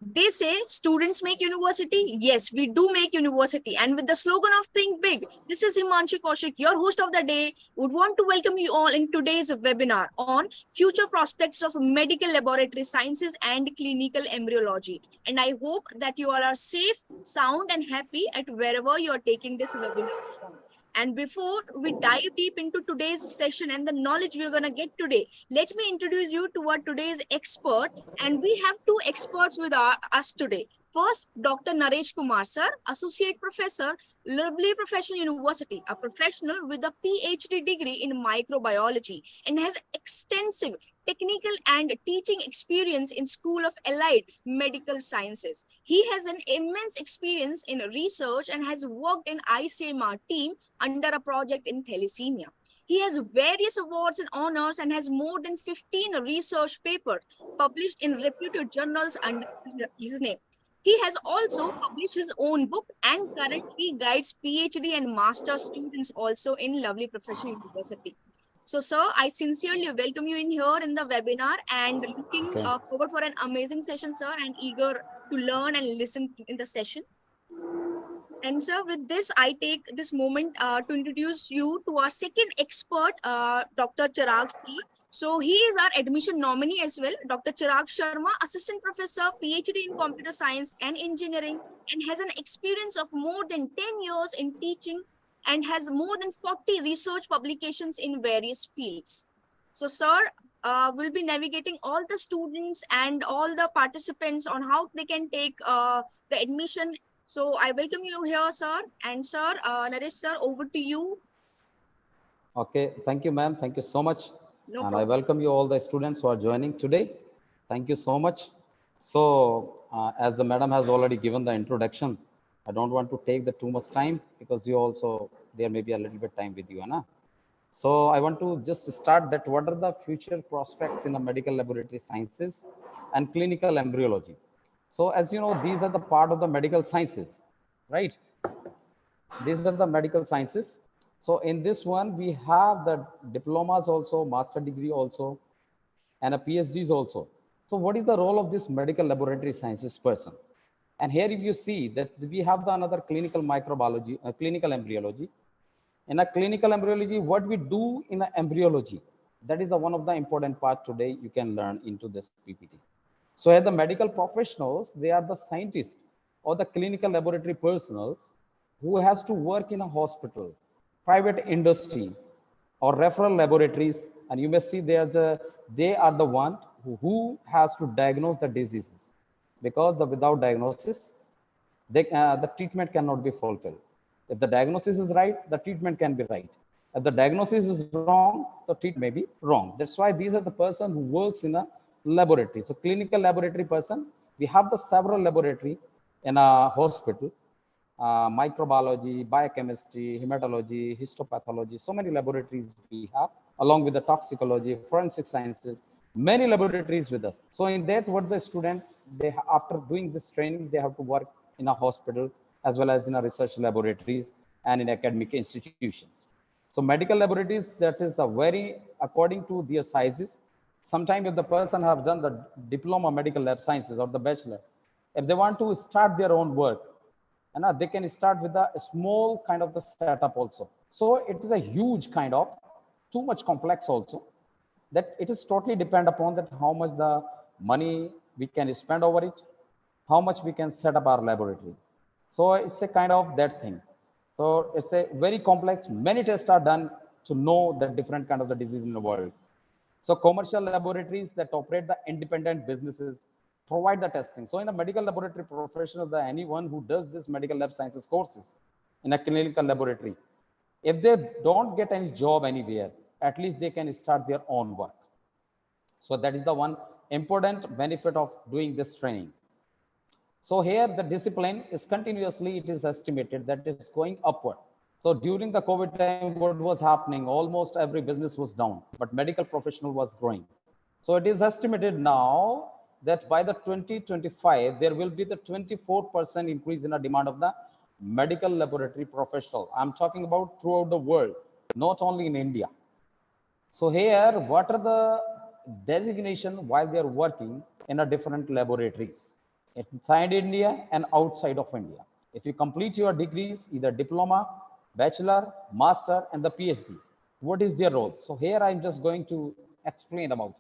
They say students make university. Yes, we do make university. And with the slogan of Think Big, this is Himanshi Kaushik, your host of the day, would want to welcome you all in today's webinar on future prospects of medical laboratory sciences and clinical embryology. And I hope that you all are safe, sound, and happy at wherever you are taking this webinar from. And before we dive deep into today's session and the knowledge we're going to get today, let me introduce you to our today's expert, and we have two experts with us today. First, Dr. Naresh Kumar sir, Associate Professor, Lovely Professional University, a professional with a PhD degree in microbiology and has extensive technical and teaching experience in School of Allied Medical Sciences. He has an immense experience in research and has worked in ICMR team under a project in thalassemia. He has various awards and honors and has more than 15 research papers published in reputed journals under his name. He has also published his own book and currently guides PhD and master students also in Lovely Professional University. So, sir, I sincerely welcome you in here in the webinar and looking Okay. forward for an amazing session, sir, and eager to learn and listen in the session. And sir, with this, I take this moment to introduce you to our second expert, Dr. Chirag Sir. So he is our admission nominee as well, Dr. Chirag Sharma, Assistant Professor, PhD in Computer Science and Engineering, and has an experience of more than 10 years in teaching and has more than 40 research publications in various fields. So sir, will be navigating all the students and all the participants on how they can take the admission. So I welcome you here, sir. And sir, Naresh sir, over to you. Okay. Thank you, ma'am. Thank you so much. No And I problem. welcome you all the students who are joining today. Thank you so much. So, as the madam has already given the introduction, I don't want to take the too much time because you also, there may be a little bit time with you, Anna. So I want to just start that what are the future prospects in the medical laboratory sciences and clinical embryology. So as you know, these are the part of the medical sciences, right? These are the medical sciences. So in this one, we have the diplomas also, master degree also, and a PhDs also. So what is the role of this medical laboratory sciences person? And here, if you see that we have the another clinical microbiology, clinical embryology. In a clinical embryology, what we do in a embryology, that is the one of the important part today you can learn into this PPT. So as the medical professionals, they are the scientists or the clinical laboratory personnels who has to work in a hospital, private industry, or referral laboratories. And you may see they are the one who has to diagnose the diseases, because without diagnosis, the treatment cannot be fulfilled. If the diagnosis is right, the treatment can be right. If the diagnosis is wrong, the treatment may be wrong. That's why these are the person who works in a laboratory. So clinical laboratory person, we have the several laboratory in a hospital, microbiology, biochemistry, hematology, histopathology, so many laboratories we have, along with the toxicology, forensic sciences, many laboratories with us. So in that, what the student, after doing this training, they have to work in a hospital as well as in a research laboratories and in academic institutions. So medical laboratories, that is the very according to their sizes. Sometimes if the person have done the diploma medical lab sciences or the bachelor, if they want to start their own work, and they can start with a small kind of the setup also. So it is a huge kind of too much complex also, that it is totally depend upon that how much the money we can spend over it, how much we can set up our laboratory. So it's a kind of that thing. So it's a very complex, many tests are done to know the different kind of the disease in the world. So commercial laboratories that operate the independent businesses provide the testing. So in a medical laboratory professional, the anyone who does this medical lab sciences courses in a clinical laboratory, if they don't get any job anywhere, at least they can start their own work. So that is the one important benefit of doing this training. So here the discipline is continuously, it is estimated that it's going upward. So during the COVID time, what was happening? Almost every business was down, but medical professional was growing. So it is estimated now that by the 2025, there will be the 24% increase in the demand of the medical laboratory professional. I'm talking about throughout the world, not only in India. So here, what are the designation while they are working in a different laboratories inside India and outside of India. If you complete your degrees, either diploma, bachelor, master, and the PhD, what is their role? So here I'm just going to explain about it.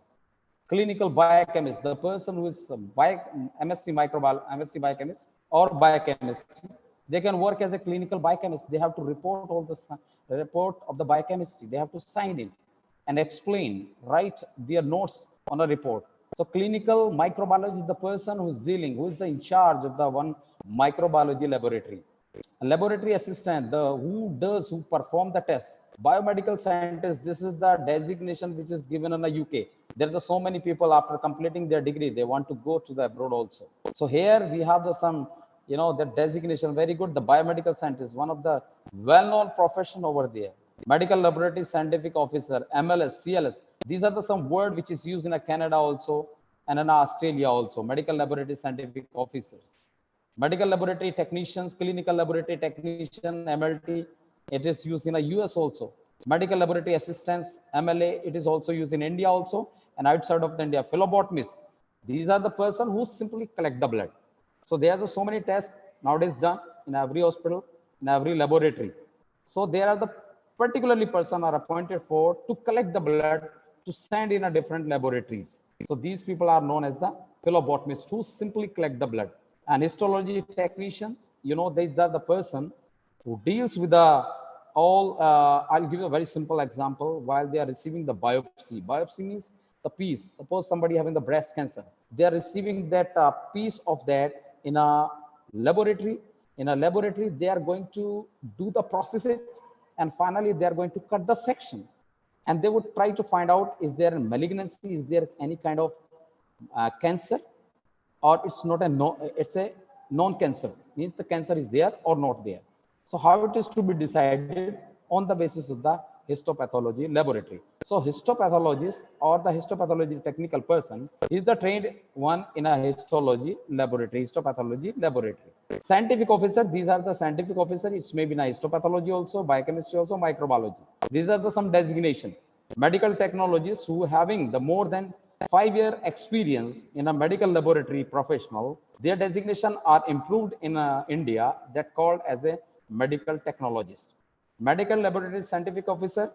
Clinical biochemist, the person who is MSc microbiology, MSc biochemist or biochemistry, they can work as a clinical biochemist. They have to report all the report of the biochemistry. They have to sign in and explain, write their notes on a report. So clinical microbiology is the person who is dealing, who is the in charge of the one microbiology laboratory. A laboratory assistant, the who perform the test. Biomedical scientist, this is the designation which is given in the UK. There are so many people after completing their degree, they want to go to the abroad also. So here we have the some, the designation, very good. The biomedical scientist, one of the well-known profession over there. Medical laboratory scientific officer, MLS, CLS. These are the some word which is used in a Canada also and in Australia also. Medical laboratory scientific officers. Medical laboratory technicians, clinical laboratory technician, MLT, it is used in the US also. Medical laboratory assistants, MLA, it is also used in India also and outside of the India. Phlebotomists, these are the person who simply collect the blood. So there are so many tests nowadays done in every hospital, in every laboratory. So there are the particularly person are appointed for to collect the blood to send in a different laboratories. So these people are known as the phlebotomists who simply collect the blood. And histology technicians, they are the person who deals with the all. I'll give you a very simple example. While they are receiving the biopsy, biopsy means the piece. Suppose somebody having the breast cancer, they are receiving that piece of that in a laboratory. In a laboratory, they are going to do the processes, and finally they are going to cut the section, and they would try to find out, is there a malignancy, is there any kind of cancer, or it's not a no, it's a non-cancer, means the cancer is there or not there. So how it is to be decided? On the basis of the histopathology laboratory. So histopathologist or the histopathology technical person is the trained one in a histology laboratory, histopathology laboratory. Scientific officer, these are the scientific officer. It may be in a histopathology also, biochemistry also, microbiology. These are the some designation. Medical technologists who having the more than 5-year experience in a medical laboratory professional, their designation are improved in India, that called as a medical technologist. Medical laboratory scientific officer,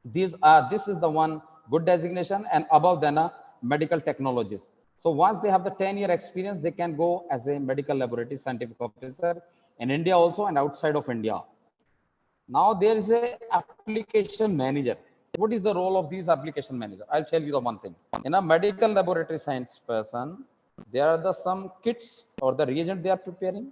this is the one good designation and above than a medical technologist. So once they have the 10-year experience, they can go as a medical laboratory scientific officer in India also and outside of India. Now there is a application manager. What is the role of these application manager? I'll tell you the one thing. In a medical laboratory science person, there are the some kits or the reagent they are preparing.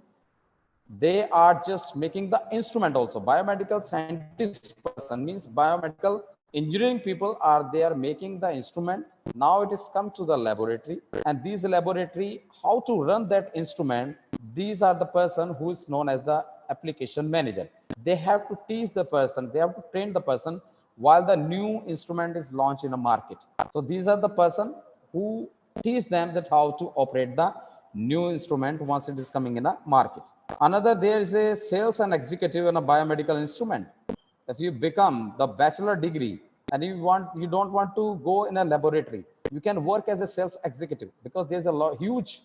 They are just making the instrument also. Biomedical scientist person means biomedical engineering people are there making the instrument. Now it is come to the laboratory, and these laboratory, how to run that instrument, these are the person who is known as the application manager. They have to teach the person, they have to train the person while the new instrument is launched in a market. So these are the person who teach them that how to operate the new instrument once it is coming in a market. Another, there is a sales and executive in a biomedical instrument. If you become the bachelor degree and you don't want to go in a laboratory, you can work as a sales executive, because there's a lot, huge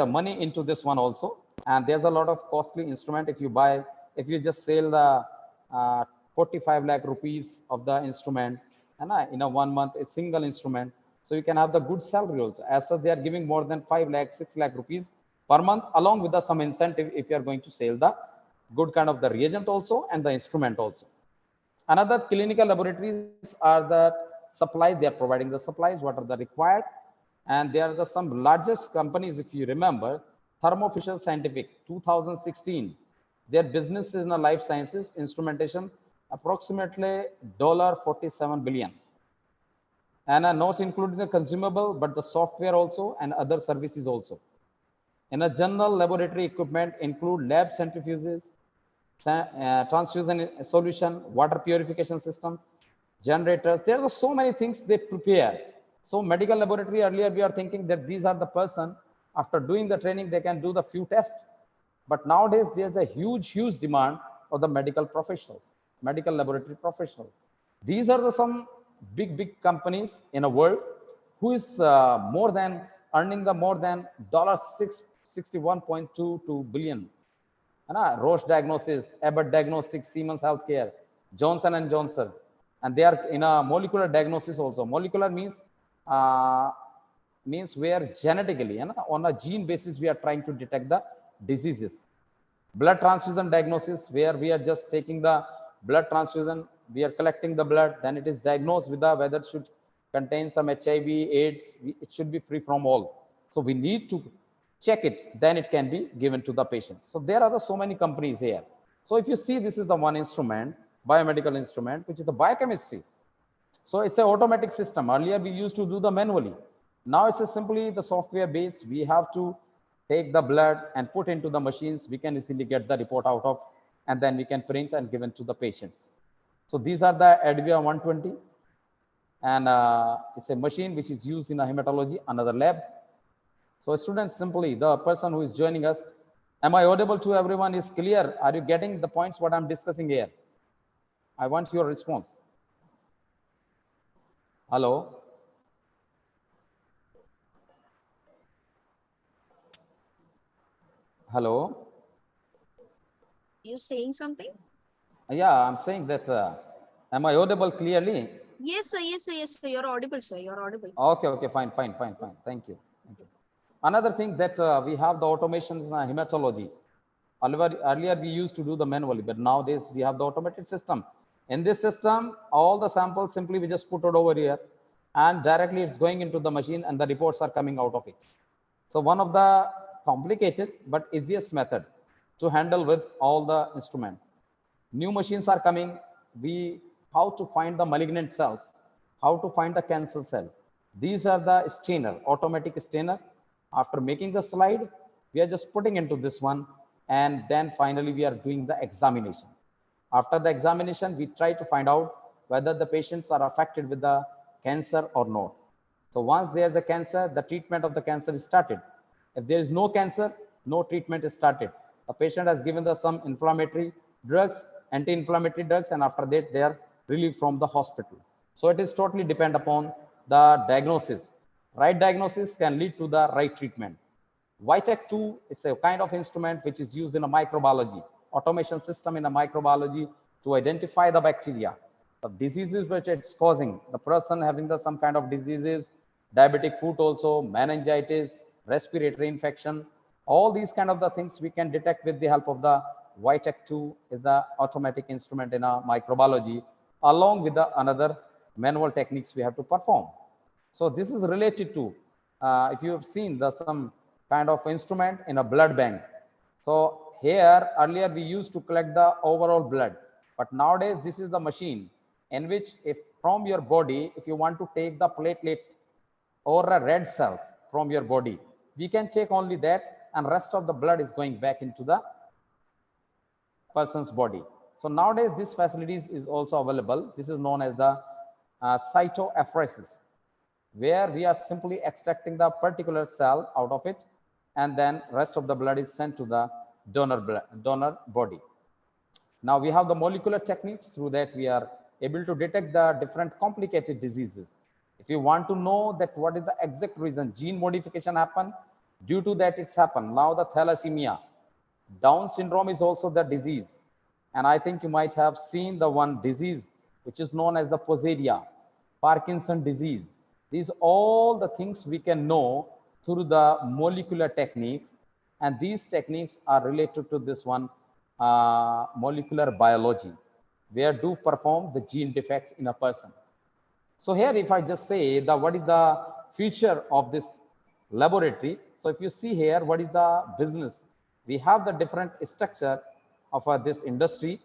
money into this one also, and there's a lot of costly instrument. If you just sell the 45 lakh rupees of the instrument, and in a 1 month, a single instrument, so you can have the good salary also. As such, they are giving more than 5 lakh, 6 lakh rupees per month, along with the some incentive if you are going to sell the good kind of the reagent also and the instrument also. Another, clinical laboratories are the supplies. They are providing the supplies, what are the required. And there are the some largest companies, if you remember, Thermo Fisher Scientific, 2016. Their business is in the life sciences, instrumentation, approximately $47 billion. And not including the consumable, but the software also and other services also. In a general laboratory equipment include lab centrifuges, transfusion solution, water purification system, generators. There are so many things they prepare. So medical laboratory, earlier we are thinking that these are the person, after doing the training, they can do the few tests. But nowadays there's a huge demand of the medical professionals, medical laboratory professionals. These are the some big companies in a world who is more than earning the more than $661.22 billion. Roche Diagnosis, Abbott Diagnostics, Siemens Healthcare, Johnson and Johnson, and they are in a molecular diagnosis also. Molecular uh, means where genetically, on a gene basis, we are trying to detect the diseases. Blood transfusion diagnosis, where we are just taking the blood transfusion, we are collecting the blood, then it is diagnosed with the whether it should contain some HIV, AIDS, it should be free from all. So we need to check it, then it can be given to the patient. So there are so many companies here. So if you see, this is the one instrument, biomedical instrument, which is the biochemistry. So it's an automatic system. Earlier we used to do the manually. Now it's simply the software based. We have to take the blood and put into the machines. We can easily get the report out of, and then we can print and given to the patients. So these are the Advia 120, and it's a machine which is used in a hematology, another lab. So students, simply the person who is joining us, am I audible to everyone? Is clear? Are you getting the points what I'm discussing here? I want your response. Hello. Hello. You saying something? Yeah, I'm saying that. Am I audible clearly? Yes, sir. Yes, sir. Yes, sir. You're audible, sir. You're audible. Okay, okay, fine, fine, fine, fine. Thank you. Thank you. Another thing that we have the automations in hematology. Earlier we used to do the manually, but nowadays we have the automated system. In this system, all the samples simply we just put it over here, and directly it's going into the machine, and the reports are coming out of it. So one of the complicated but easiest method to handle with all the instrument. New machines are coming. We how to find the malignant cells, how to find the cancer cell. These are the stainer, automatic stainer. After making the slide, we are just putting into this one, and then finally we are doing the examination. After the examination, we try to find out whether the patients are affected with the cancer or not. So once there's a cancer, the treatment of the cancer is started. If there is no cancer, no treatment is started. The patient has given the some inflammatory drugs, anti-inflammatory drugs, and after that they are relieved from the hospital. So it is totally depend upon the diagnosis. Right diagnosis can lead to the right treatment. Vitek 2 is a kind of instrument which is used in a microbiology, automation system in a microbiology to identify the bacteria, the diseases which it's causing, the person having the some kind of diseases, diabetic foot also, meningitis, respiratory infection, all these kind of the things we can detect with the help of the Vitek 2 is the automatic instrument in a microbiology, along with the another manual techniques we have to perform. So this is related to, if you have seen the some kind of instrument in a blood bank. So here earlier we used to collect the overall blood, but nowadays this is the machine in which if from your body, if you want to take the platelet or a red cells from your body, we can take only that, and rest of the blood is going back into the person's body. So nowadays this facilities is also available. This is known as the cytoapheresis, where we are simply extracting the particular cell out of it, and then rest of the blood is sent to the donor body. Now we have the molecular techniques, through that we are able to detect the different complicated diseases. If you want to know that what is the exact reason gene modification happen, due to that it's happened. Now the thalassemia, Down syndrome is also the disease. And I think you might have seen the one disease which is known as the Poseria, Parkinson disease. These all the things we can know through the molecular techniques, and these techniques are related to this one molecular biology, where do perform the gene defects in a person. So here, if I just say the what is the future of this laboratory, so if you see here, what is the business? We have the different structure of this industry.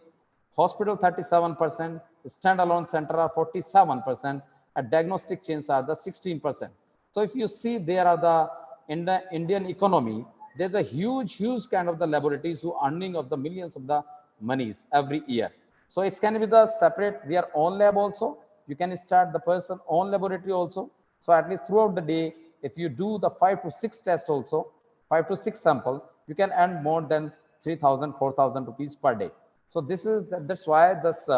Hospital 37%, standalone center are 47%, and diagnostic chains are the 16%. So if you see, there are the in the Indian economy, there's a huge kind of the laboratories who are earning of the millions of the monies every year. So it can be the separate their own lab also. You can start the person own laboratory also. So at least throughout the day, if you do the 5 to 6 tests also, 5 to 6 sample, you can earn more than 3,000, 4,000 rupees per day. So this is that's why this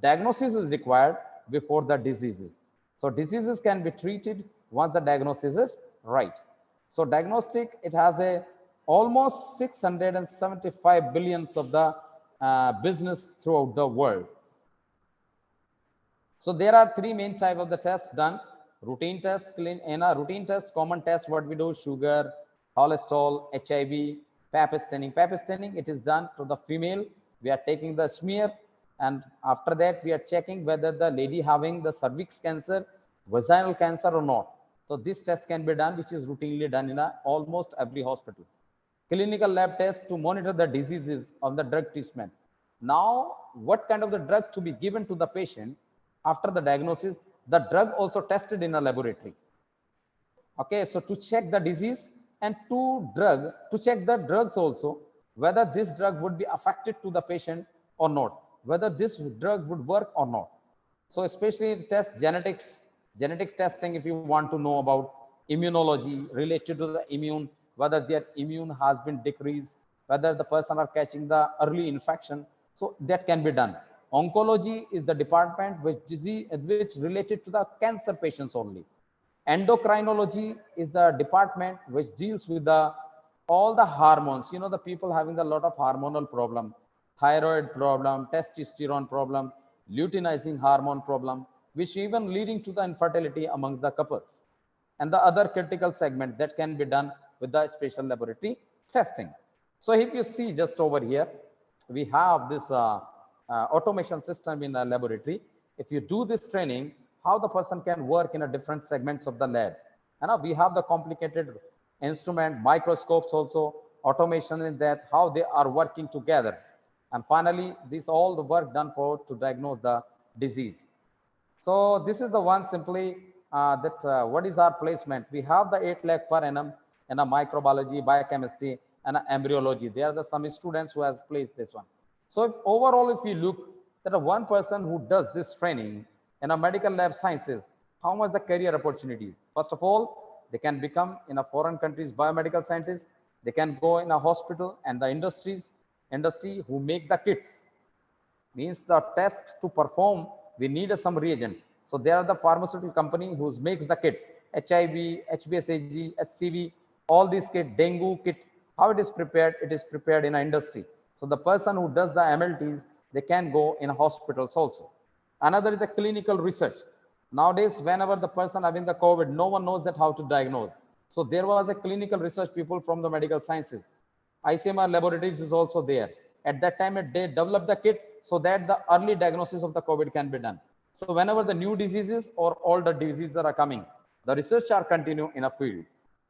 diagnosis is required before the diseases. So diseases can be treated once the diagnosis is right. So diagnostic, it has a almost 675 billions of the business throughout the world. So there are three main type of the tests done. Routine test, clean, in a routine test, common test, what we do, sugar, cholesterol, HIV, pap staining. Pap staining, it is done to the female. We are taking the smear, and after that, we are checking whether the lady having the cervix cancer, vaginal cancer or not. So this test can be done, which is routinely done in almost every hospital. Clinical lab test to monitor the diseases of the drug treatment. Now, what kind of the drugs to be given to the patient after the diagnosis? The drug also tested in a laboratory. Okay, so to check the disease and to check the drugs also, whether this drug would be affected to the patient or not, whether this drug would work or not. So especially test genetics, genetic testing, if you want to know about immunology related to the immune, whether their immune has been decreased, whether the person are catching the early infection. So that can be done. Oncology is the department which related to the cancer patients only. Endocrinology is the department which deals with the all the hormones. You know, the people having a lot of hormonal problem, thyroid problem, testosterone problem, luteinizing hormone problem, which even leading to the infertility among the couples. And the other critical segment that can be done with the special laboratory testing. So if you see just over here, we have this automation system in a laboratory. If you do this training, how the person can work in a different segments of the lab. And now we have the complicated instrument, microscopes also, automation in that, how they are working together. And finally, this all the work done for to diagnose the disease. So this is the one simply what is our placement. We have the 8 lakh per annum in a microbiology, biochemistry, and a embryology. There are the some students who has placed this one. So if overall, if you look that a one person who does this training in a medical lab sciences, how much the career opportunities? First of all, they can become in a foreign countries biomedical scientists. They can go in a hospital and the industry who make the kits. Means the test to perform, we need some reagent. So there are the pharmaceutical company who makes the kit, HIV, HBsAg, HCV, all these kit, dengue kit. How it is prepared? It is prepared in an industry. So the person who does the MLTs, they can go in hospitals also. Another is the clinical research. Nowadays, whenever the person having the COVID, no one knows that how to diagnose. So there was a clinical research people from the medical sciences. ICMR laboratories is also there. At that time, they developed the kit so that the early diagnosis of the COVID can be done. So whenever the new diseases or older diseases are coming, the research are continue in a field.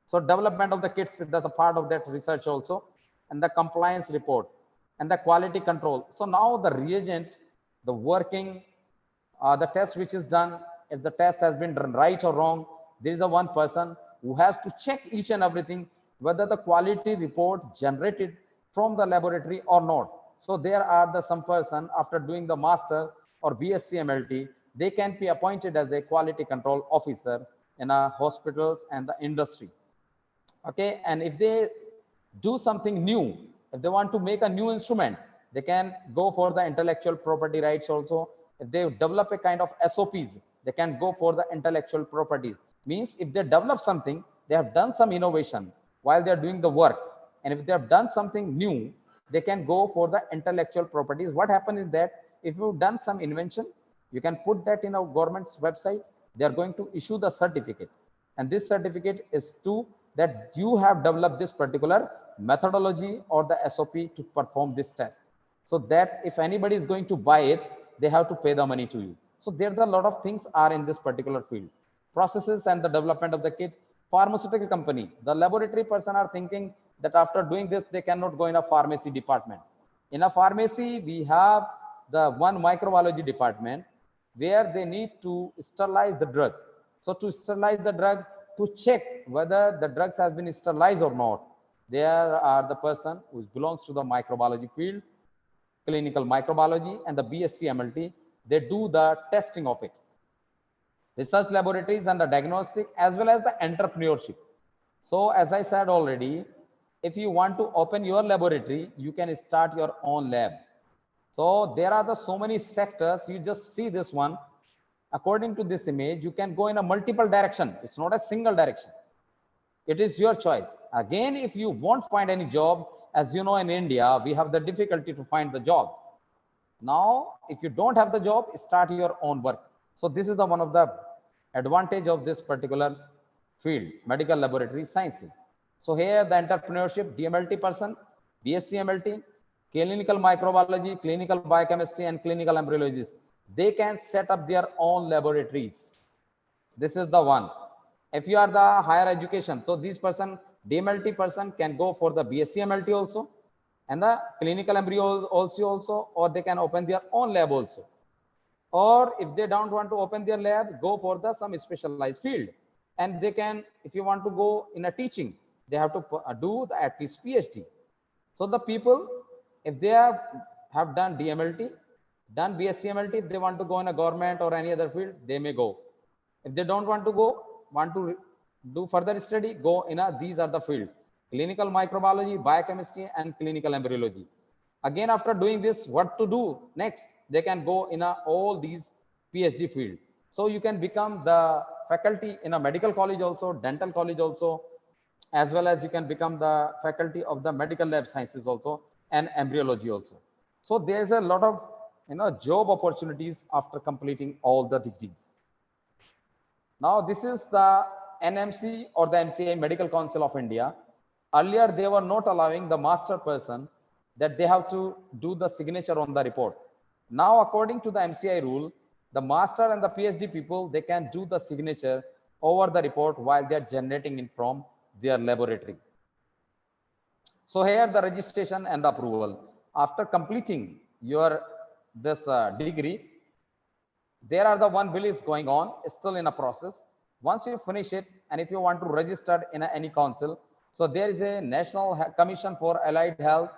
So development of the kits, that's a part of that research also, and the compliance report and the quality control. So now the reagent, the working, the test which is done, if the test has been done right or wrong, there is a one person who has to check each and everything, whether the quality report generated from the laboratory or not. So there are the some person after doing the master or BSc MLT, they can be appointed as a quality control officer in a hospitals and the industry. Okay, and if they do something new, if they want to make a new instrument, they can go for the intellectual property rights also. If they develop a kind of SOPs, they can go for the intellectual properties. Means if they develop something, they have done some innovation while they are doing the work, and if they have done something new, they can go for the intellectual properties. What happens is that if you've done some invention, you can put that in a government's website. They are going to issue the certificate, and this certificate is to that you have developed this particular methodology or the SOP to perform this test. So that if anybody is going to buy it, they have to pay the money to you. So there are a lot of things are in this particular field. Processes and the development of the kit. Pharmaceutical company, the laboratory person are thinking that after doing this, they cannot go in a pharmacy department. In a pharmacy, we have the one microbiology department where they need to sterilize the drugs. So to sterilize the drug, to check whether the drugs has been sterilized or not, there are the person who belongs to the microbiology field, clinical microbiology, and the BSc MLT, they do the testing of it. Research laboratories and the diagnostic as well as the entrepreneurship. So as I said already, if you want to open your laboratory, you can start your own lab. So there are the so many sectors. You just see this one. According to this image, you can go in a multiple direction. It's not a single direction. It is your choice. Again, if you won't find any job, as you know, in India, we have the difficulty to find the job. Now, if you don't have the job, start your own work. So this is the one of the advantage of this particular field, medical laboratory sciences. So here the entrepreneurship, DMLT person, BSc MLT, clinical microbiology, clinical biochemistry, and clinical embryologist, they can set up their own laboratories. This is the one. If you are the higher education, so this person, DMLT person, can go for the BSc MLT also, and the clinical embryo also, or they can open their own lab also. Or if they don't want to open their lab, go for the some specialized field. And they can, if you want to go in a teaching, they have to do the at least PhD. So the people, if they have done DMLT, done BSc MLT, if they want to go in a government or any other field, they may go. If they don't want to go, want to do further study, go in a, these are the field: clinical microbiology, biochemistry, and clinical embryology. Again, after doing this, what to do next? They can go in a, all these PhD field. So you can become the faculty in a medical college also, dental college also, as well as you can become the faculty of the medical lab sciences also, and embryology also. So there's a lot of job opportunities after completing all the degrees. Now this is the NMC or the MCI Medical Council of India. Earlier they were not allowing the master person that they have to do the signature on the report. Now according to the MCI rule, the master and the PhD people, they can do the signature over the report while they are generating it from their laboratory. So here the registration and the approval. After completing your this degree, there are the one bill is going on, still in a process. Once you finish it, and if you want to register in any council, so there is a National Commission for Allied Health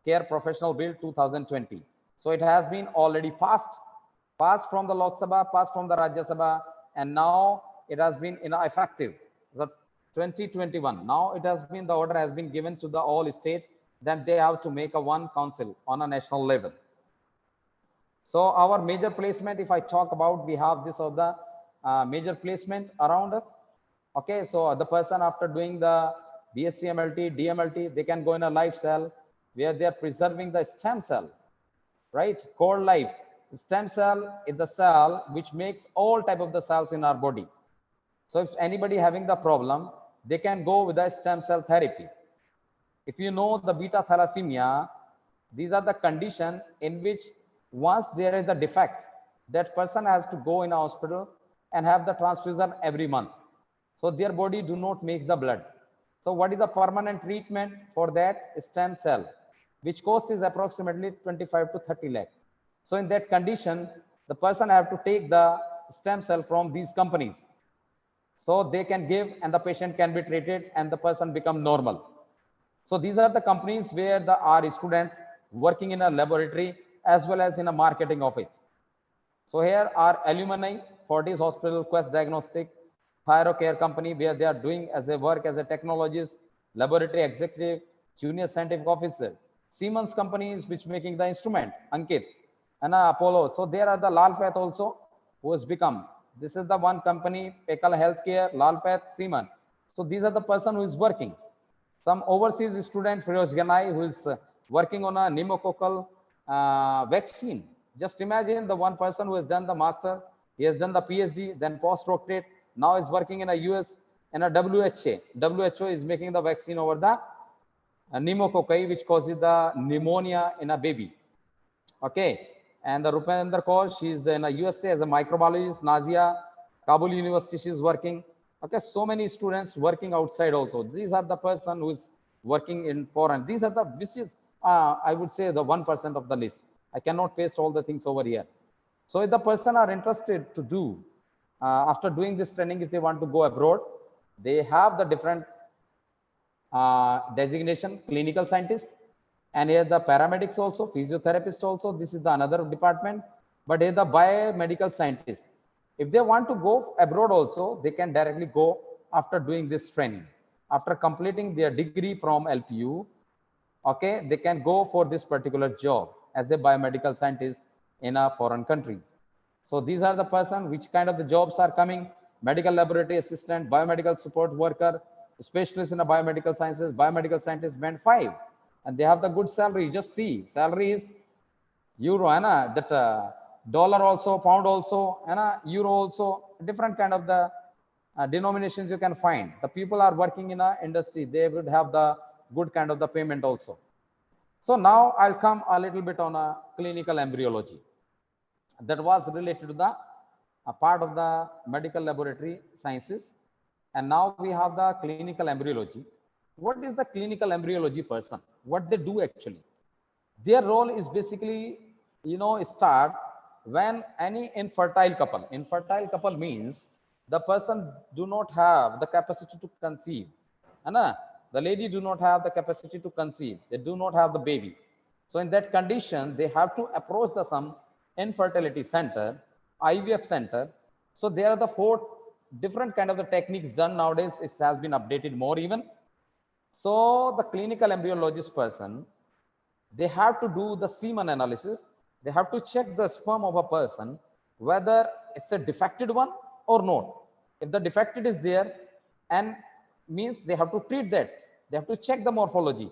Care Professional Bill 2020. So it has been already passed from the Lok Sabha, passed from the Rajya Sabha, and now it has been effective. The 2021. Now it has been, the order has been given to the all state, then they have to make a one council on a national level. So our major placement, if I talk about, we have this of the major placement around us. Okay, so the person after doing the BSc MLT, DMLT, they can go in a life cell where they are preserving the stem cell, right? Core life. Stem cell is the cell which makes all type of the cells in our body. So if anybody having the problem, they can go with the stem cell therapy. If you know the beta thalassemia, these are the condition in which once there is a defect, that person has to go in a hospital and have the transfusion every month. So their body do not make the blood. So what is the permanent treatment for that? Stem cell, which cost is approximately 25 to 30 lakh. So in that condition, the person have to take the stem cell from these companies. So they can give and the patient can be treated and the person become normal. So these are the companies where the our students working in a laboratory as well as in a marketing of it. So here are alumni, Fortis Hospital, Quest Diagnostic, Thyrocare company, where they are doing as a work as a technologist, laboratory executive, junior scientific officer. Siemens company is which making the instrument, Ankit, and Apollo. So there are the Lalpath also, who has become. This is the one company, Pekal Healthcare, Lalpath, Siemens. So these are the person who is working. Some overseas student, Firoz Ganai, who is working on a pneumococcal vaccine. Just imagine the one person who has done the master, he has done the PhD, then postdoctorate, now is working in a US and a WHO. WHO is making the vaccine over the pneumococci, which causes the pneumonia in a baby. Okay, and the Rupinder Kaur, she is in a USA as a microbiologist. Nazia, Kabul University, she is working. Okay, so many students working outside also. These are the person who is working in foreign. These are the, which is I would say the 1% of the list. I cannot paste all the things over here. So if the person are interested to do after doing this training, if they want to go abroad, they have the different designation, clinical scientist, and here the paramedics also, physiotherapist also. This is the another department, but here the biomedical scientist. If they want to go abroad also, they can directly go after doing this training. After completing their degree from LPU, okay, they can go for this particular job as a biomedical scientist in a foreign countries. So these are the person which kind of the jobs are coming: medical laboratory assistant, biomedical support worker, specialists in the biomedical sciences, biomedical scientists band 5, and they have the good salary. Just see, salary is euro, and that dollar also, pound also, and euro also, different kind of the denominations you can find. The people are working in a industry, they would have the good kind of the payment also. So now I'll come a little bit on a clinical embryology. That was related to the a part of the medical laboratory sciences. And now we have the clinical embryology. What is the clinical embryology person? What they do actually? Their role is basically, start when any infertile couple means the person do not have the capacity to conceive. The lady do not have the capacity to conceive. They do not have the baby. So in that condition, they have to approach the some infertility center, IVF center. So there are the 4 different kind of the techniques done nowadays. It has been updated more even. So the clinical embryologist person, they have to do the semen analysis. They have to check the sperm of a person, whether it's a defected one or not. If the defected is there, and means they have to treat that. They have to check the morphology,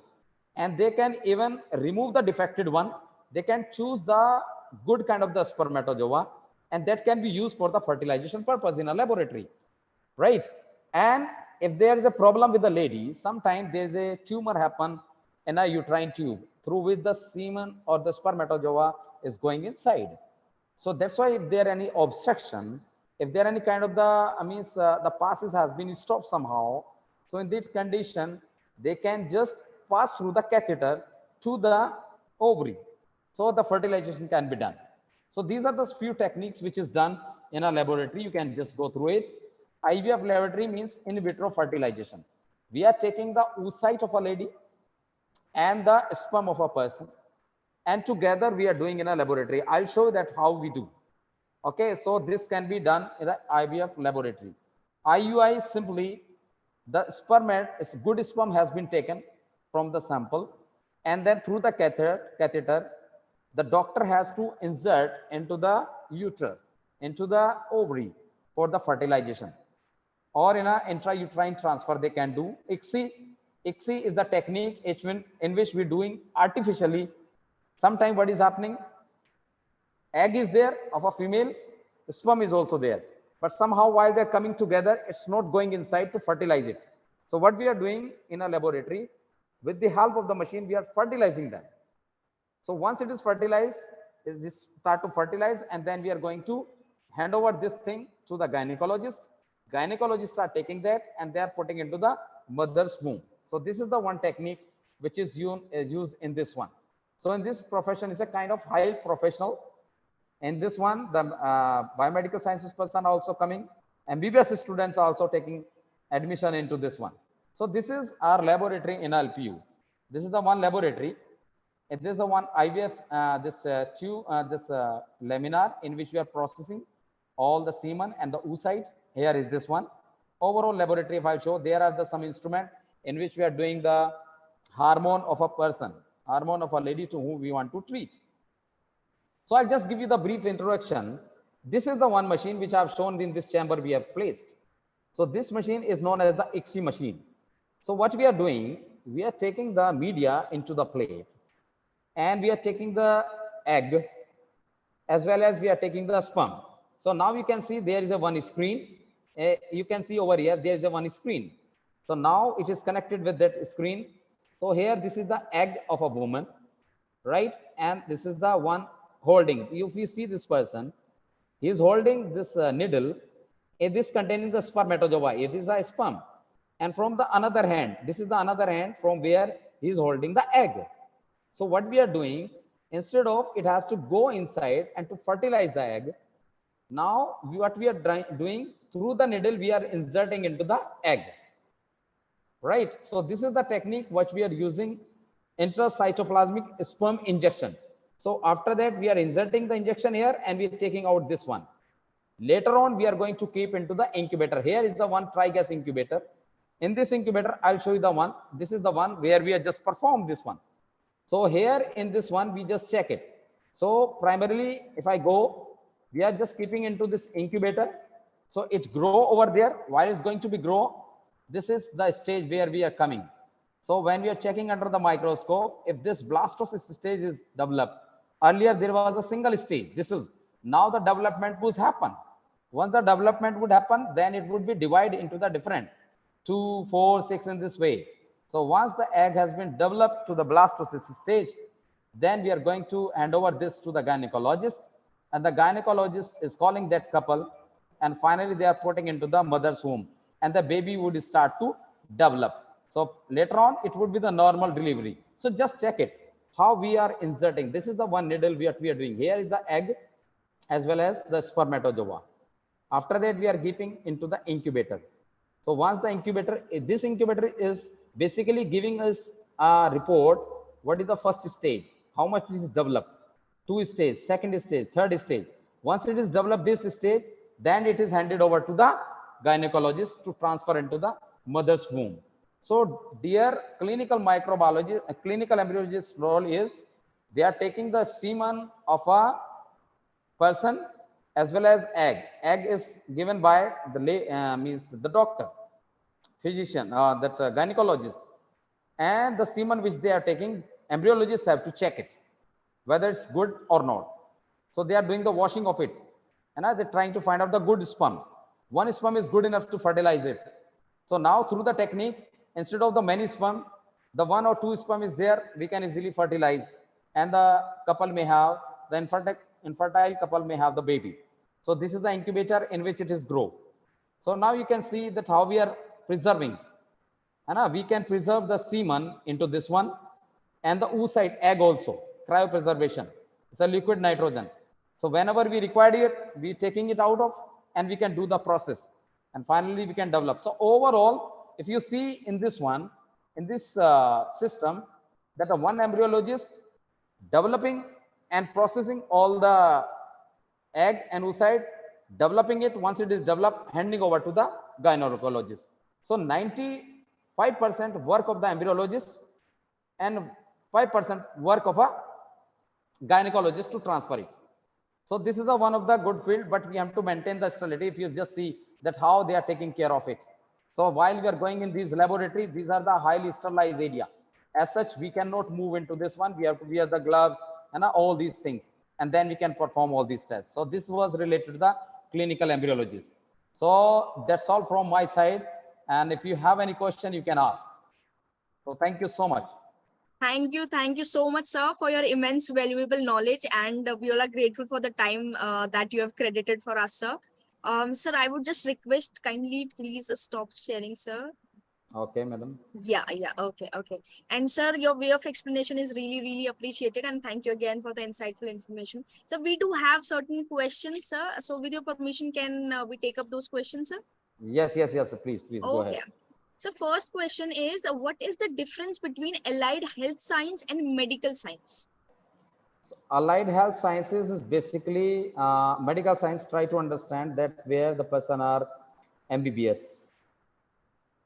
and they can even remove the defected one. They can choose the good kind of the spermatozoa, and that can be used for the fertilization purpose in a laboratory, right? And if there is a problem with the lady, sometimes there's a tumor happen in a uterine tube through which the semen or the spermatozoa is going inside. So that's why if there any obstruction, if there any kind of the passes has been stopped somehow, so in this condition, they can just pass through the catheter to the ovary. So the fertilization can be done. So these are the few techniques which is done in a laboratory. You can just go through it. IVF laboratory means in vitro fertilization. We are taking the oocyte of a lady and the sperm of a person, and together we are doing in a laboratory. I'll show you that how we do. Okay, so this can be done in the IVF laboratory. IUI simply the good sperm has been taken from the sample, and then through the catheter, the doctor has to insert into the uterus, into the ovary for the fertilization, or in a intrauterine transfer they can do. ICSI is the technique in which we're doing artificially. Sometimes what is happening, egg is there of a female, sperm is also there, but somehow while they're coming together, it's not going inside to fertilize it. So what we are doing in a laboratory, with the help of the machine, we are fertilizing them. So once it is fertilized, this start to fertilize, and then we are going to hand over this thing to the gynecologist. Gynecologists are taking that and they are putting into the mother's womb. So this is the one technique which is used in this one. So in this profession is a kind of high professional. In this one, the biomedical sciences person are also coming. MBBS students are also taking admission into this one. So this is our laboratory in LPU. This is the one laboratory. It is the one IVF, this laminar in which we are processing all the semen and the oocyte. Here is this one. Overall laboratory, if I show, there are some instrument in which we are doing the hormone of a person, hormone of a lady to whom we want to treat. So I'll just give you the brief introduction. This is the one machine which I have shown in this chamber we have placed. So this machine is known as the ICSI machine. So what we are doing, we are taking the media into the plate, and we are taking the egg as well as we are taking the sperm. So now you can see there is a one screen. You can see over here, there is a one screen. So now it is connected with that screen. So here, this is the egg of a woman, right? And this is the one holding. If you see this person, he is holding this needle. This containing the spermatozoa. It is a sperm. And from the another hand, this is the another hand from where he is holding the egg. So what we are doing, instead of it has to go inside and to fertilize the egg, now what we are doing, through the needle, we are inserting into the egg, right? So this is the technique which we are using, intracytoplasmic sperm injection. So after that, we are inserting the injection here and we are taking out this one. Later on, we are going to keep into the incubator. Here is the one tri-gas incubator. In this incubator, I'll show you the one. This is the one where we are just performed this one. So here in this one, we just check it. So primarily, if I go, we are just keeping into this incubator. So it grow over there. While it's going to be grow, This is the stage where we are coming. So when we are checking under the microscope, if this blastocyst stage is developed, earlier there was a single stage. This is now the development would happen. Once the development would happen, then it would be divided into the different 2, 4, 6 in this way. So once the egg has been developed to the blastocyst stage, then we are going to hand over this to the gynecologist, and the gynecologist is calling that couple, and finally they are putting into the mother's womb, and the baby would start to develop. So later on it would be the normal delivery. So just check it how we are inserting. This is the one needle we are doing. Here is the egg as well as the spermatozoa. After that we are giving into the incubator. So once the incubator, this incubator is basically giving us a report. What is the first stage? How much is developed? 2 stage, second stage, third stage. Once it is developed this stage, then it is handed over to the gynecologist to transfer into the mother's womb. So dear clinical microbiology, clinical embryologist role is they are taking the semen of a person as well as egg. Egg is given by the means the doctor, physician, that gynecologist, and the semen which they are taking, embryologists have to check it whether it's good or not. So they are doing the washing of it, and they're trying to find out the good sperm. One sperm is good enough to fertilize it. So now through the technique, instead of the many sperm, the 1 or 2 sperm is there, we can easily fertilize, and the couple may have the infertile couple may have the baby. So this is the incubator in which it is grow. So now you can see that how we are preserving, and we can preserve the semen into this one, and the oocyte egg also, cryopreservation. It's a liquid nitrogen. So whenever we require it, we taking it out of, and we can do the process, and finally we can develop. So overall, if you see in this one, in this system, that a one embryologist developing and processing all the egg and oocyte, developing it. Once it is developed, handing over to the gynecologist. So 95% work of the embryologist and 5% work of a gynecologist to transfer it. So this is the one of the good field, but we have to maintain the sterility. If you just see that how they are taking care of it. So while we are going in these laboratories, these are the highly sterilized area. As such, we cannot move into this one. We have to wear the gloves and all these things, and then we can perform all these tests. So this was related to the clinical embryologist. So that's all from my side. And if you have any question, you can ask. So thank you so much. Thank you so much, sir, for your immense valuable knowledge, and we all are grateful for the time that you have credited for us, sir. Sir, I would just request kindly please stop sharing, sir. Okay, madam. Yeah, okay. And sir, your way of explanation is really appreciated, and thank you again for the insightful information. So we do have certain questions, sir. So with your permission, can we take up those questions, sir? Yes. Please go ahead. Okay. So first question is, what is the difference between allied health science and medical science? So allied health sciences is basically medical science. Try to understand that where the person are MBBS.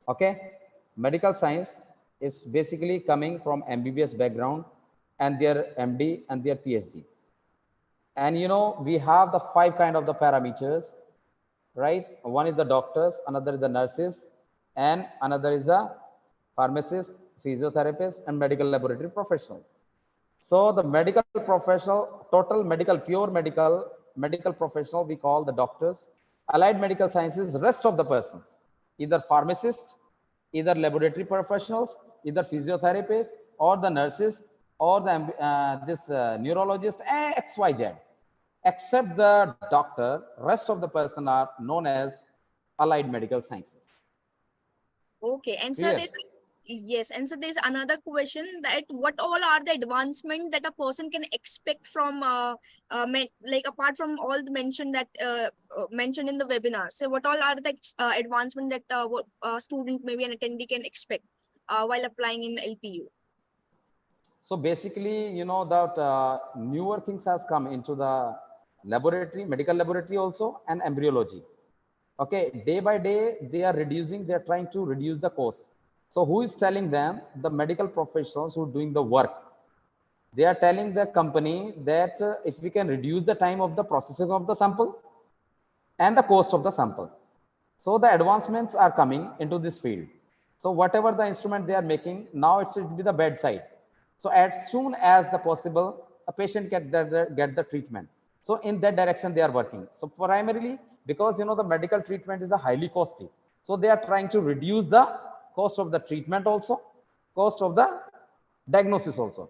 Okay, medical science is basically coming from MBBS background and their MD and their PhD. And we have the 5 kind of the parameters, right? One is the doctors, another is the nurses, and another is the pharmacist, physiotherapist, and medical laboratory professionals. So the medical professional, total medical, pure medical professional, we call the doctors. Allied medical sciences, rest of the persons, either pharmacists, either laboratory professionals, either physiotherapists, or the nurses, or the neurologist, XYZ. Except the doctor, rest of the person are known as allied medical sciences. Okay, and so Clear? there's another question, that what all are the advancement that a person can expect from like apart from all the mentioned that mentioned in the webinar. So what all are the advancement that student, maybe an attendee, can expect while applying in LPU? So basically, that newer things has come into the laboratory, medical laboratory also, and embryology. Okay, day by day, they are trying to reduce the cost. So who is telling them? The medical professionals who are doing the work. They are telling the company that if we can reduce the time of the processing of the sample and the cost of the sample. So the advancements are coming into this field. So whatever the instrument they are making, now it should be the bedside. So as soon as the possible, a patient get the treatment. So in that direction they are working. So primarily because the medical treatment is a highly costly. So they are trying to reduce the cost of the treatment also, cost of the diagnosis also.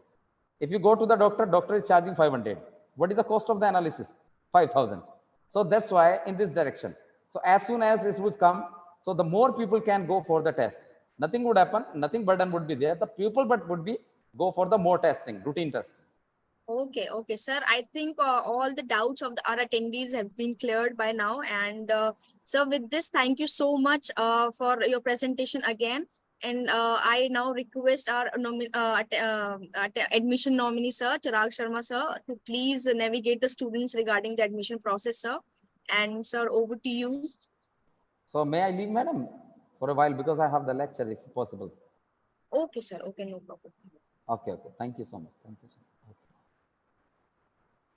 If you go to the doctor, doctor is charging 500. What is the cost of the analysis? 5,000. So that's why in this direction. So as soon as this would come, so the more people can go for the test. Nothing would happen, nothing burden would be there. The people but would be go for the more testing, routine testing. Okay, sir. I think all the doubts of our attendees have been cleared by now. And sir, with this, thank you so much for your presentation again. And I now request our admission nominee, sir, Chirag Sharma, sir, to please navigate the students regarding the admission process, sir. And sir, over to you. So may I leave, madam, for a while because I have the lecture, if possible. Okay, sir. Okay, no problem. Okay. Thank you so much. Thank you so much.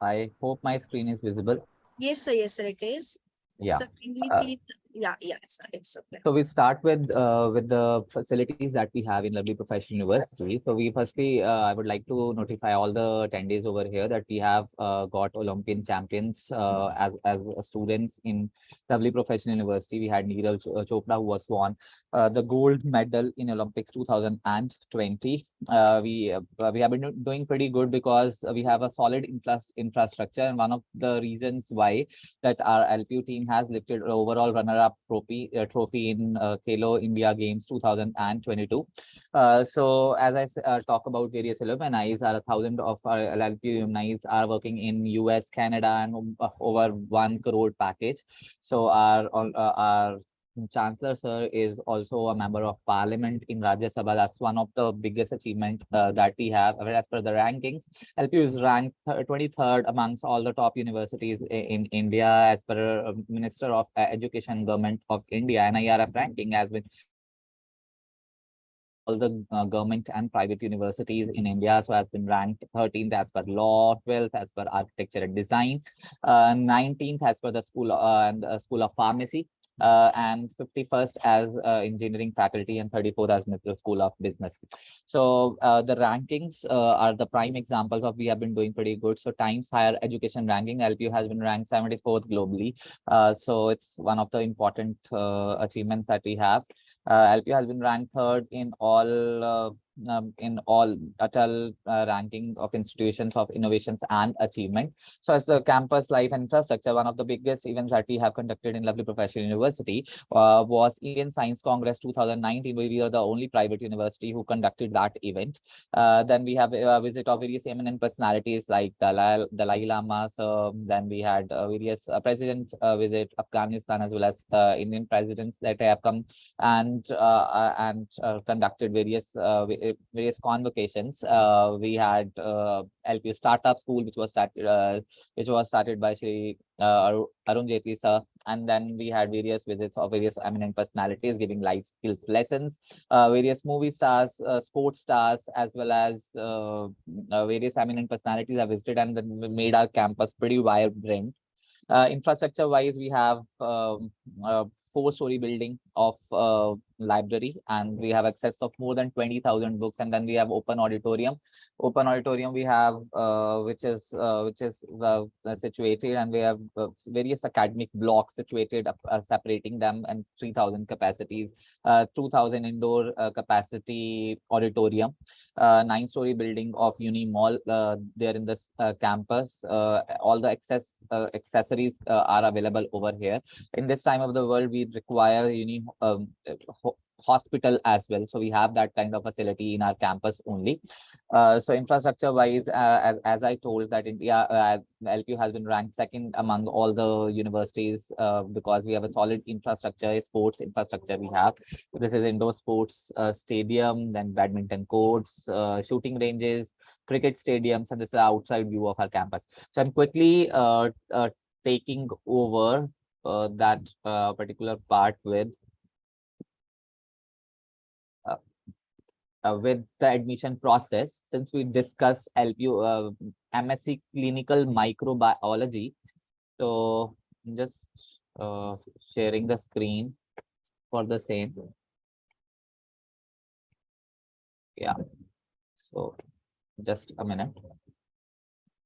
I hope my screen is visible. Yes, sir. Yes, sir. It is. Yeah. Sir, kindly Uh, please. Yeah, sir. It's okay. So we start with the facilities that we have in Lovely Professional University. So we firstly, I would like to notify all the attendees over here that we have got Olympian champions as students in Lovely Professional University. We had Neeraj Chopra, who was won the gold medal in Olympics 2020. We have been doing pretty good because we have a solid infrastructure, and one of the reasons why that our LPU team has lifted overall runner-up trophy in Khelo India Games 2022. So as I talk about various alumni, are 1,000 of our LPU alumni are working in US, Canada, and over 1 crore package. So our Chancellor sir is also a member of Parliament in Rajya Sabha. That's one of the biggest achievement that we have. As per the rankings, LPU is ranked 23rd amongst all the top universities in India as per Minister of Education Government of India. And IRF ranking has been all the government and private universities in India. So has been ranked 13th as per law, 12th as per architecture and design, 19th as per the School of Pharmacy, and 51st as engineering faculty, and 34th as Mr. School of Business. So the rankings are the prime examples of we have been doing pretty good. So Times Higher Education ranking, LPU has been ranked 74th globally. So it's one of the important achievements that we have. LPU has been ranked third in all Atal ranking of institutions of innovations and achievement. So as the campus life and infrastructure, one of the biggest events that we have conducted in Lovely Professional University was Indian Science Congress 2019, where we are the only private university who conducted that event. Then we have a visit of various eminent personalities like Dalai Lama. So then we had various presidents visit Afghanistan, as well as Indian presidents that have come and conducted various convocations. We had LPU Startup School, which was started by Shri Arun Jaitley sir, and then we had various visits of various eminent personalities giving life skills lessons. Various movie stars, sports stars, as well as various eminent personalities have visited and then made our campus pretty vibrant. Infrastructure wise, we have a 4-story building of library, and we have access of more than 20,000 books. And then we have open auditorium. Open auditorium we have which is situated, and we have various academic blocks situated, separating them, and 3,000 capacities, 2,000 indoor capacity auditorium, 9-story building of Uni Mall there in this campus. All the accessories are available over here. In this time of the world, we require hospital as well. So we have that kind of facility in our campus only. So infrastructure wise, as I told that India, LPU has been ranked second among all the universities because we have a solid infrastructure, sports infrastructure we have. This is indoor sports stadium, then badminton courts, shooting ranges, cricket stadiums, and this is the outside view of our campus. So I'm quickly taking over that particular part with the admission process. Since we discuss LPU MSc Clinical Microbiology, so I'm just sharing the screen. for the same. Yeah. So just a minute.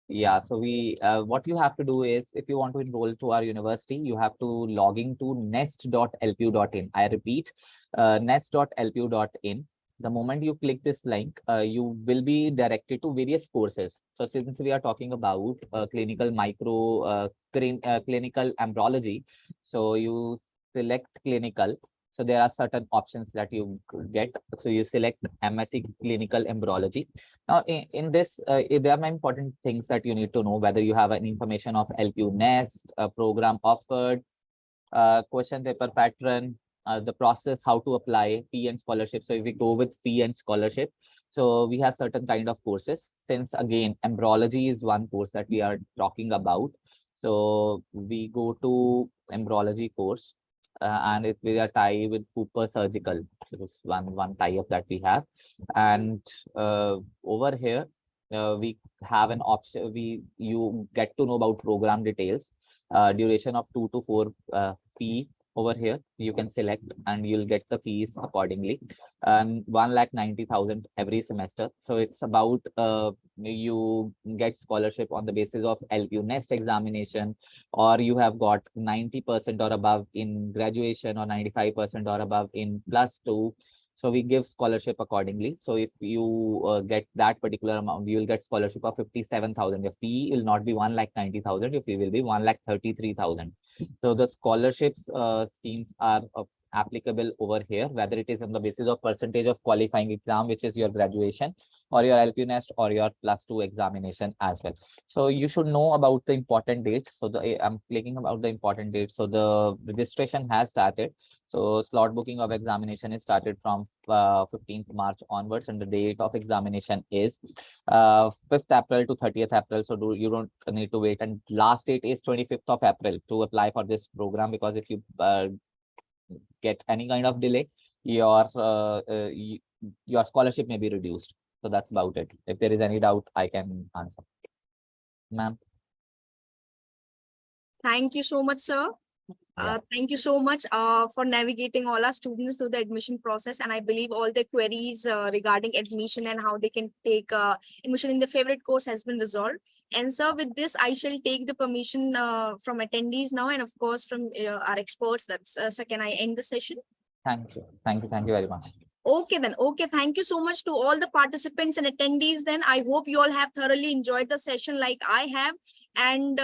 Yeah, so we what you have to do is, if you want to enroll to our university, you have to log in to nest.lpu.in. I repeat, nest.lpu.in. The moment you click this link, you will be directed to various courses. So since we are talking about clinical embryology, so you select clinical. So there are certain options that you get. So you select MSc clinical embryology. Now, in this, there are many important things that you need to know, whether you have an information of LPU Nest, program offered, question paper pattern, the process, how to apply, fee and scholarship. So if we go with fee and scholarship, so we have certain kind of courses. Since again, embryology is one course that we are talking about. So we go to embryology course, and it we are tie with Cooper Surgical. So this one tie up that we have, and over here we have an option. You get to know about program details, duration of 2 to 4, fee over here. You can select and you'll get the fees accordingly, and 1,90,000 every semester. So it's about you get scholarship on the basis of LPU Nest examination, or you have got 90% or above in graduation, or 95% or above in +2. So we give scholarship accordingly. So if you get that particular amount, you will get scholarship of 57,000. Your fee will not be 1,90,000. Your fee will be 1,33,000. So the scholarships schemes are applicable over here, whether it is on the basis of percentage of qualifying exam, which is your graduation, or your LPU Nest, or your +2 examination as well. So you should know about the important dates. So I'm clicking about the important dates. So the registration has started. So slot booking of examination is started from 15th March onwards, and the date of examination is 5th April to 30th April. So you don't need to wait. And last date is 25th of April to apply for this program, because if you get any kind of delay, your scholarship may be reduced. So that's about it. If there is any doubt, I can answer. Ma'am. Thank you so much, sir. Thank you so much for navigating all our students through the admission process. And I believe all the queries regarding admission and how they can take admission in the favorite course has been resolved. And sir, with this, I shall take the permission from attendees now, and of course from our experts. That's sir, can I end the session? Thank you. Thank you. Thank you very much. Okay, then. Okay, thank you so much to all the participants and attendees. Then I hope you all have thoroughly enjoyed the session like I have. And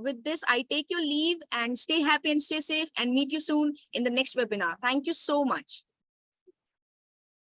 with this, I take your leave, and stay happy and stay safe, and meet you soon in the next webinar. Thank you so much.